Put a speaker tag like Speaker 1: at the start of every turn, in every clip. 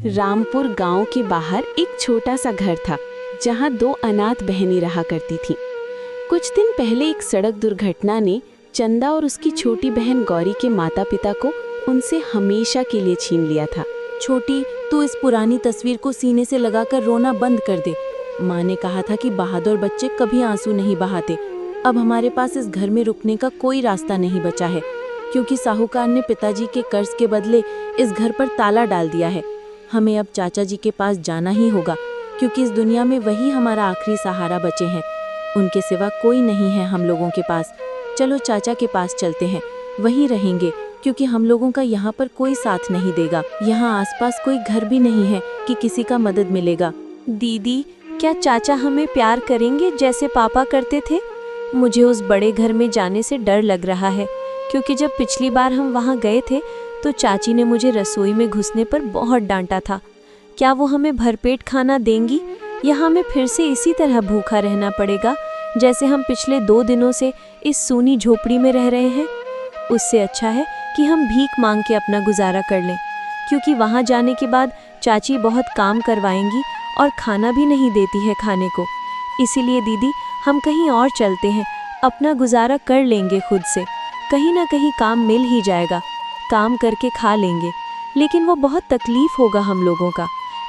Speaker 1: रामपुर गांव के बाहर एक छोटा सा घर था जहां दो अनाथ बहनें रहा करती थीं। कुछ दिन पहले एक सड़क दुर्घटना ने चंदा और उसकी छोटी बहन गौरी के माता पिता को उनसे हमेशा के लिए छीन लिया था।
Speaker 2: छोटी, तू इस पुरानी तस्वीर को सीने से लगाकर रोना बंद कर दे। माँ ने कहा था कि बहादुर बच्चे कभी आंसू नहीं बहाते। अब हमारे पास इस घर में रुकने का कोई रास्ता नहीं बचा है, क्योंकि साहूकार ने पिताजी के कर्ज के बदले इस घर पर ताला डाल दिया है। हमें अब चाचा जी के पास जाना ही होगा, क्योंकि इस दुनिया में वही हमारा आखिरी सहारा बचे हैं। उनके सिवा कोई नहीं है हम लोगों के पास। चलो चाचा के पास चलते हैं, वहीं रहेंगे, क्योंकि हम लोगों का यहाँ पर कोई साथ नहीं देगा। यहाँ आसपास कोई घर भी नहीं है कि किसी का मदद मिलेगा।
Speaker 3: दीदी, क्या चाचा हमें प्यार करेंगे जैसे पापा करते थे? मुझे उस बड़े घर में जाने से डर लग रहा है, क्योंकि जब पिछली बार हम वहाँ गए थे तो चाची ने मुझे रसोई में घुसने पर बहुत डांटा था। क्या वो हमें भरपेट खाना देंगी या हमें फिर से इसी तरह भूखा रहना पड़ेगा जैसे हम पिछले 2 दिनों से इस सूनी झोपड़ी में रह रहे हैं? उससे अच्छा है कि हम भीख मांग के अपना गुजारा कर लें, क्योंकि वहाँ जाने के बाद चाची बहुत काम करवाएंगी और खाना भी नहीं देती है खाने को। इसीलिए दीदी, हम कहीं और चलते हैं, अपना गुजारा कर लेंगे खुद से। कहीं ना कहीं काम मिल ही जाएगा, काम करके खा लेंगे। लेकिन वो बहुत तकलीफ होगा हम लोगों का,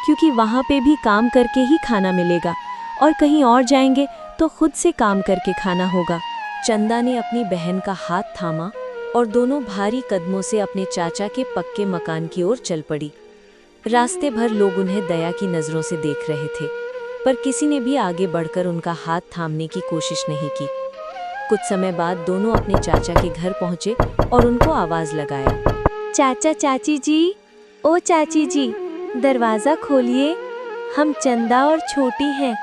Speaker 3: क्योंकि वहाँ पे भी काम करके ही खाना मिलेगा, और कहीं और जाएंगे तो खुद से काम करके खाना होगा।
Speaker 2: चंदा ने अपनी बहन का हाथ थामा और दोनों भारी कदमों से अपने चाचा के पक्के मकान की ओर चल पड़ी। रास्ते भर लोग उन्हें दया की नजरों से देख रहे थे, पर किसी ने भी आगे बढ़कर उनका हाथ थामने की कोशिश नहीं की। कुछ समय बाद दोनों अपने चाचा के घर पहुंचे और उनको आवाज लगाया।
Speaker 3: चाचा, चाची जी, ओ चाची जी, दरवाज़ा खोलिए। हम चंदा और छोटी हैं।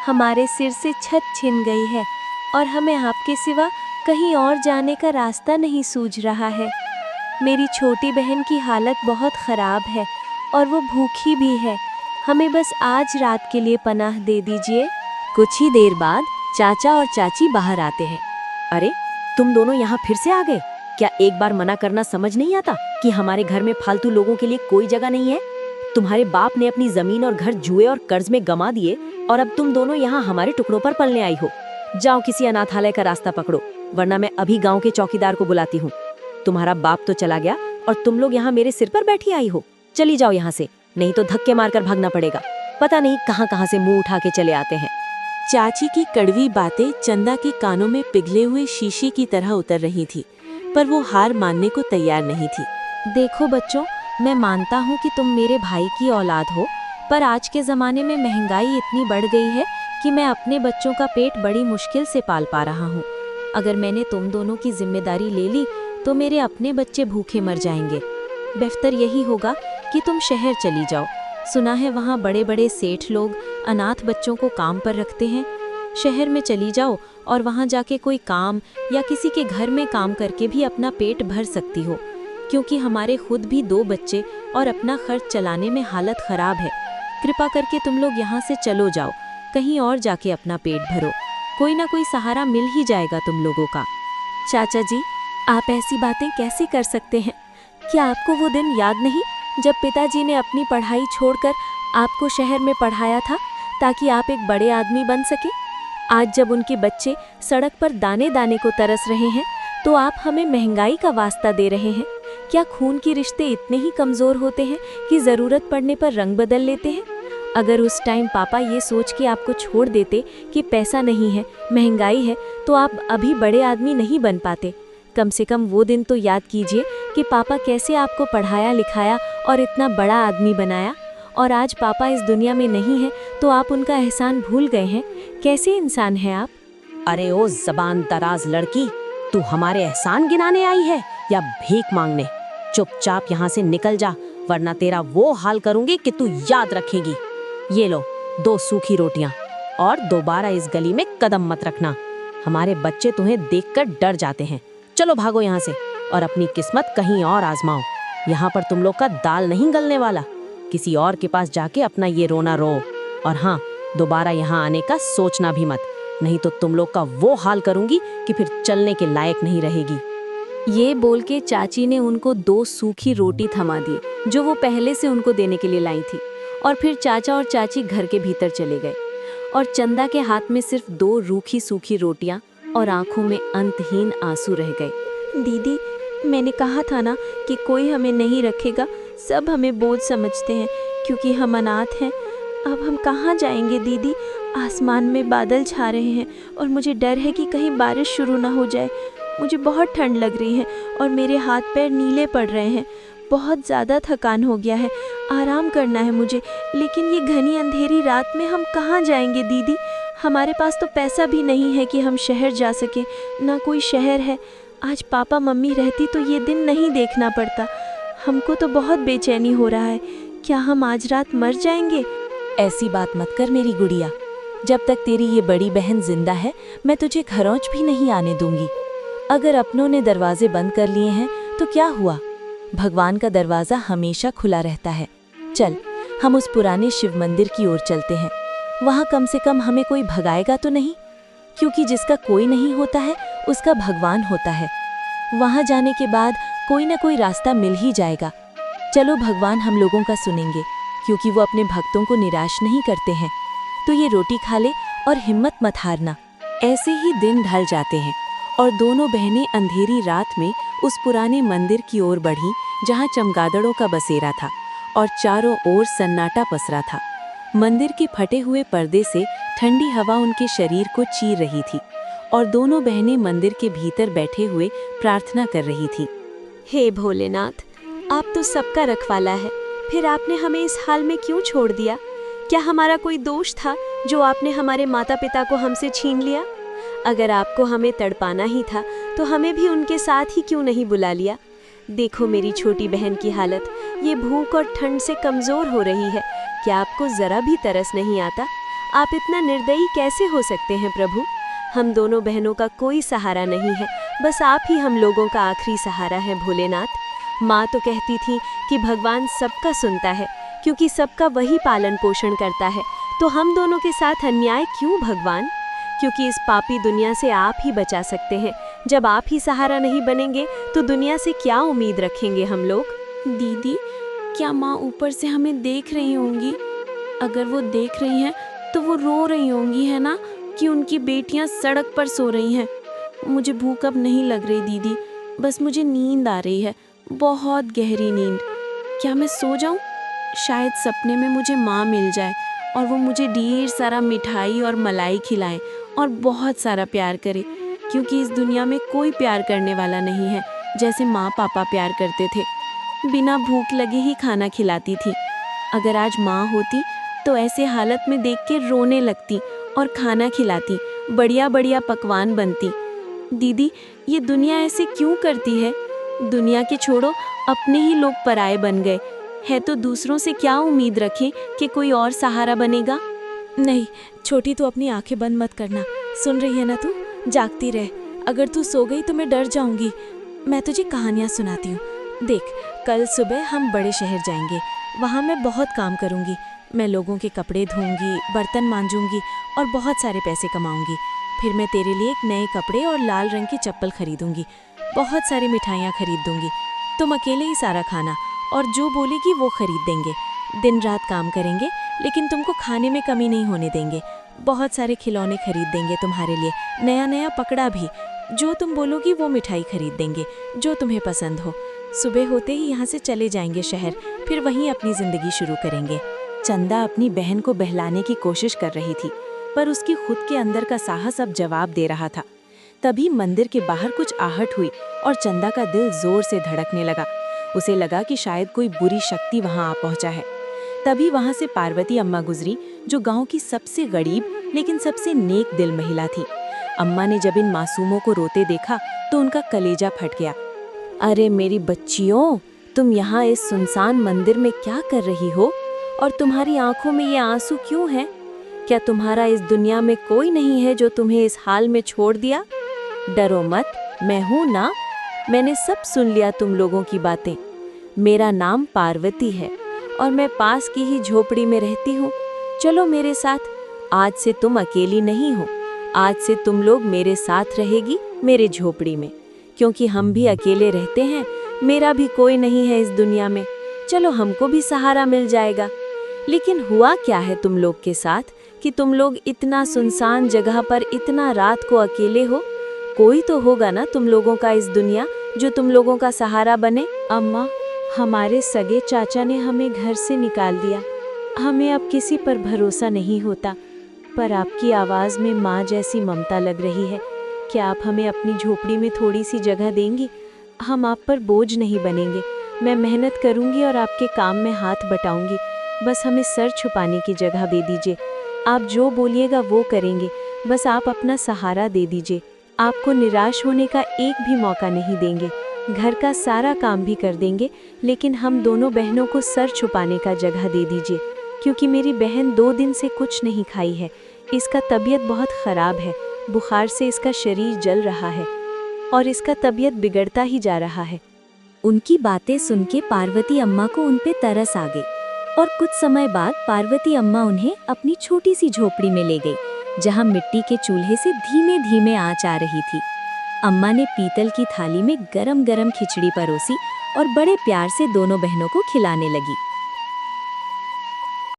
Speaker 3: हमारे सिर से छत छिन गई है और हमें आपके सिवा कहीं और जाने का रास्ता नहीं सूझ रहा है। मेरी छोटी बहन की हालत बहुत ख़राब है और वो भूखी भी है। हमें बस आज रात के लिए पनाह दे दीजिए।
Speaker 2: कुछ ही देर बाद चाचा और चाची बाहर आते हैं। अरे, तुम दोनों यहाँ फिर से आ गए? क्या एक बार मना करना समझ नहीं आता कि हमारे घर में फालतू लोगों के लिए कोई जगह नहीं है? तुम्हारे बाप ने अपनी जमीन और घर जुए और कर्ज में गंवा दिए, और अब तुम दोनों यहाँ हमारे टुकड़ों पर पलने आई हो। जाओ किसी अनाथालय का रास्ता पकड़ो, वरना मैं अभी गांव के चौकीदार को बुलाती हूँ। तुम्हारा बाप तो चला गया और तुम लोग यहाँ मेरे सिर पर बैठी आई हो। चली जाओ यहाँ से, नहीं तो धक्के मारकर भागना पड़ेगा। पता नहीं कहाँ कहाँ से मुंह उठा के चले आते हैं।
Speaker 1: चाची की कड़वी बातें चंदा के कानों में पिघले हुए शीशे की तरह उतर रही थी, पर वो हार मानने को तैयार नहीं थी।
Speaker 3: देखो बच्चों, मैं मानता हूँ कि तुम मेरे भाई की औलाद हो, पर आज के ज़माने में महंगाई इतनी बढ़ गई है कि मैं अपने बच्चों का पेट बड़ी मुश्किल से पाल पा रहा हूँ। अगर मैंने तुम दोनों की जिम्मेदारी ले ली तो मेरे अपने बच्चे भूखे मर जाएंगे। बेहतर यही होगा कि तुम शहर चली जाओ। सुना है वहाँ बड़े बड़े सेठ लोग अनाथ बच्चों को काम पर रखते हैं। शहर में चली जाओ और वहाँ जाके कोई काम या किसी के घर में काम करके भी अपना पेट भर सकती हो, क्योंकि हमारे खुद भी 2 बच्चे और अपना खर्च चलाने में हालत ख़राब है। कृपा करके तुम लोग यहाँ से चलो जाओ, कहीं और जाके अपना पेट भरो। कोई ना कोई सहारा मिल ही जाएगा तुम लोगों का।
Speaker 2: चाचा जी, आप ऐसी बातें कैसे कर सकते हैं? क्या आपको वो दिन याद नहीं जब पिताजी ने अपनी पढ़ाई छोड़कर आपको शहर में पढ़ाया था ताकि आप एक बड़े आदमी बन सके? आज जब उनके बच्चे सड़क पर दाने दाने को तरस रहे हैं तो आप हमें महंगाई का वास्ता दे रहे हैं। क्या खून के रिश्ते इतने ही कमज़ोर होते हैं कि ज़रूरत पड़ने पर रंग बदल लेते हैं? अगर उस टाइम पापा ये सोच के आपको छोड़ देते कि पैसा नहीं है, महंगाई है, तो आप अभी बड़े आदमी नहीं बन पाते। कम से कम वो दिन तो याद कीजिए कि पापा कैसे आपको पढ़ाया लिखाया और इतना बड़ा आदमी बनाया। और आज पापा इस दुनिया में नहीं है तो आप उनका एहसान भूल गए हैं। कैसे इंसान हैं आप? अरे ओ ज़बान दराज लड़की, तू हमारे एहसान गिनाने आई है या भीख मांगने? चुपचाप यहाँ से निकल जा, वरना तेरा वो हाल करूँगी कि तू याद रखेगी। ये लो 2 सूखी रोटियाँ, और दोबारा इस गली में कदम मत रखना। हमारे बच्चे तुम्हें देखकर डर जाते हैं। चलो भागो यहाँ से और अपनी किस्मत कहीं और आजमाओ। यहाँ पर तुम लोग का दाल नहीं गलने वाला। किसी और के पास जाके अपना ये रोना रो, और हाँ, दोबारा यहाँ आने का सोचना भी मत, नहीं तो तुम लोग का वो हाल करूँगी कि फिर चलने के लायक नहीं रहेगी।
Speaker 1: ये बोल के चाची ने उनको 2 सूखी रोटी थमा दी जो वो पहले से उनको देने के लिए लाई थी, और फिर चाचा और चाची घर के भीतर चले गए और चंदा के हाथ में सिर्फ 2 रूखी सूखी रोटियां और आंखों में अंतहीन आंसू रह गए।
Speaker 3: दीदी, मैंने कहा था ना कि कोई हमें नहीं रखेगा, सब हमें बोझ समझते हैं क्योंकि हम अनाथ हैं। अब हम कहाँ जाएंगे दीदी? आसमान में बादल छा रहे हैं और मुझे डर है कि कहीं बारिश शुरू ना हो जाए। मुझे बहुत ठंड लग रही है और मेरे हाथ पैर नीले पड़ रहे हैं। बहुत ज़्यादा थकान हो गया है, आराम करना है मुझे। लेकिन ये घनी अंधेरी रात में हम कहाँ जाएंगे दीदी? हमारे पास तो पैसा भी नहीं है कि हम शहर जा सके, ना कोई शहर है। आज पापा मम्मी रहती तो ये दिन नहीं देखना पड़ता। हमको तो बहुत बेचैनी हो रहा है। क्या हम आज रात मर जाएंगे?
Speaker 2: ऐसी बात मत कर मेरी गुड़िया। जब तक तेरी ये बड़ी बहन जिंदा है मैं तुझे घरौंच भी नहीं आने दूंगी। अगर अपनों ने दरवाजे बंद कर लिए हैं तो क्या हुआ, भगवान का दरवाज़ा हमेशा खुला रहता है। चल हम उस पुराने शिव मंदिर की ओर चलते हैं। वहाँ कम से कम हमें कोई भगाएगा तो नहीं, क्योंकि जिसका कोई नहीं होता है उसका भगवान होता है। वहाँ जाने के बाद कोई ना कोई रास्ता मिल ही जाएगा। चलो, भगवान हम लोगों का सुनेंगे क्योंकि वो अपने भक्तों को निराश नहीं करते हैं। तो ये रोटी खा ले और हिम्मत मत हारना।
Speaker 1: ऐसे ही दिन ढल जाते हैं और दोनों बहनें अंधेरी रात में उस पुराने मंदिर की ओर बढ़ीं जहाँ चमगादड़ों का बसेरा था और चारों ओर सन्नाटा पसरा था। मंदिर के फटे हुए पर्दे से ठंडी हवा उनके शरीर को चीर रही थी और दोनों बहनें मंदिर के भीतर बैठे हुए प्रार्थना कर रही थी।
Speaker 3: हे भोलेनाथ, आप तो सबका रखवाला है, फिर आपने हमें इस हाल में क्यों छोड़ दिया? क्या हमारा कोई दोष था जो आपने हमारे माता पिता को हमसे छीन लिया? अगर आपको हमें तड़पाना ही था तो हमें भी उनके साथ ही क्यों नहीं बुला लिया? देखो मेरी छोटी बहन की हालत, ये भूख और ठंड से कमज़ोर हो रही है। क्या आपको ज़रा भी तरस नहीं आता? आप इतना निर्दयी कैसे हो सकते हैं प्रभु? हम दोनों बहनों का कोई सहारा नहीं है, बस आप ही हम लोगों का आखिरी सहारा है भोलेनाथ। माँ तो कहती थी कि भगवान सबका सुनता है क्योंकि सबका वही पालन पोषण करता है। तो हम दोनों के साथ अन्याय क्यों भगवान? क्योंकि इस पापी दुनिया से आप ही बचा सकते हैं। जब आप ही सहारा नहीं बनेंगे तो दुनिया से क्या उम्मीद रखेंगे हम लोग?
Speaker 1: दीदी, क्या माँ ऊपर से हमें देख रही होंगी? अगर वो देख रही हैं तो वो रो रही होंगी, है ना, कि उनकी बेटियाँ सड़क पर सो रही हैं। मुझे भूख अब नहीं लग रही दीदी, बस मुझे नींद आ रही है, बहुत गहरी नींद। क्या मैं सो जाऊं? शायद सपने में मुझे माँ मिल जाए और वो मुझे ढेर सारा मिठाई और मलाई खिलाए और बहुत सारा प्यार करे, क्योंकि इस दुनिया में कोई प्यार करने वाला नहीं है जैसे माँ पापा प्यार करते थे। बिना भूख लगे ही खाना खिलाती थी। अगर आज माँ होती तो ऐसे हालत में देख के रोने लगती और खाना खिलाती, बढ़िया बढ़िया पकवान बनती। दीदी, ये दुनिया ऐसे क्यों करती है? दुनिया के छोड़ो, अपने ही लोग पराये बन गए है तो दूसरों से क्या उम्मीद रखें कि कोई और सहारा बनेगा?
Speaker 2: नहीं छोटी, तू अपनी आंखें बंद मत करना। सुन रही है ना तू? जागती रह। अगर तू सो गई तो मैं डर जाऊंगी। मैं तुझे कहानियाँ सुनाती हूँ। देख, कल सुबह हम बड़े शहर जाएंगे। वहाँ मैं बहुत काम करूँगी। मैं लोगों के कपड़े धोऊंगी, बर्तन मांजूंगी और बहुत सारे पैसे कमाऊंगी। फिर मैं तेरे लिए एक नए कपड़े और लाल रंग की चप्पल खरीदूंगी। बहुत सारी मिठाइयाँ खरीद दूंगी। तुम अकेले ही सारा खाना और जो बोलेगी वो खरीद देंगे। दिन रात काम करेंगे लेकिन तुमको खाने में कमी नहीं होने देंगे। बहुत सारे खिलौने खरीद देंगे तुम्हारे लिए, नया नया पकड़ा भी। जो तुम बोलोगी वो मिठाई खरीद देंगे, जो तुम्हें पसंद हो। सुबह होते ही यहाँ से चले जाएंगे शहर, फिर वहीं अपनी जिंदगी शुरू करेंगे।
Speaker 1: चंदा अपनी बहन को बहलाने की कोशिश कर रही थी, पर उसकी खुद के अंदर का साहस अब जवाब दे रहा था। तभी मंदिर के बाहर कुछ आहट हुई और चंदा का दिल जोर से धड़कने लगा। उसे लगा कि शायद कोई बुरी शक्ति वहां आ पहुंचा है। तभी वहां से पार्वती अम्मा गुजरी, जो गांव की सबसे गरीब लेकिन सबसे नेक दिल महिला थी। अम्मा ने जब इन मासूमों को रोते देखा तो उनका कलेजा फट गया।
Speaker 3: अरे मेरी बच्चियों, तुम यहाँ इस सुनसान मंदिर में क्या कर रही हो? और तुम्हारी आंखों में ये आंसू क्यों हैं? क्या तुम्हारा इस दुनिया में कोई नहीं है जो तुम्हें इस हाल में छोड़ दिया? डरो मत, मैं हूँ ना। मैंने सब सुन लिया तुम लोगों की बातें। मेरा नाम पार्वती है और मैं पास की ही झोपड़ी में रहती हूँ। चलो मेरे साथ। आज से तुम अकेली नहीं हो। आज से तुम लोग मेरे साथ रहेगी, मेरे झोपड़ी में। क्योंकि हम भी अकेले रहते हैं, मेरा भी कोई नहीं है इस दुनिया में, चलो हमको भी सहारा मिल जाएगा। लेकिन हुआ क्या है तुम लोग के साथ कि तुम लोग इतना सुनसान जगह पर इतना रात को अकेले हो? कोई तो होगा ना तुम लोगों का इस दुनिया जो तुम लोगों का सहारा बने।
Speaker 1: अम्मा, हमारे सगे चाचा ने हमें घर से निकाल दिया। हमें अब किसी पर भरोसा नहीं होता, पर आपकी आवाज़ में माँ जैसी ममता लग रही है। क्या आप हमें अपनी झोपड़ी में थोड़ी सी जगह देंगी? हम आप पर बोझ नहीं बनेंगे। मैं मेहनत करूँगी और आपके काम में हाथ बटाऊँगी। बस हमें सर छुपाने की जगह दे दीजिए। आप जो बोलिएगा वो करेंगे, बस आप अपना सहारा दे दीजिए। आपको निराश होने का एक भी मौका नहीं देंगे। घर का सारा काम भी कर देंगे, लेकिन हम दोनों बहनों को सर छुपाने का जगह दे दीजिए, क्योंकि मेरी बहन 2 दिन से कुछ नहीं खाई है। इसका तबीयत बहुत ख़राब है, बुखार से इसका शरीर जल रहा है और इसका तबीयत बिगड़ता ही जा रहा है।
Speaker 2: उनकी बातें सुन के पार्वती अम्मा को उन पे तरस आ गई और कुछ समय बाद पार्वती अम्मा उन्हें अपनी छोटी सी झोपड़ी में ले गई, जहाँ मिट्टी के चूल्हे से धीमे धीमे आंच आ रही थी। अम्मा ने पीतल की थाली में गरम गरम खिचड़ी परोसी और बड़े प्यार से दोनों बहनों को खिलाने लगी।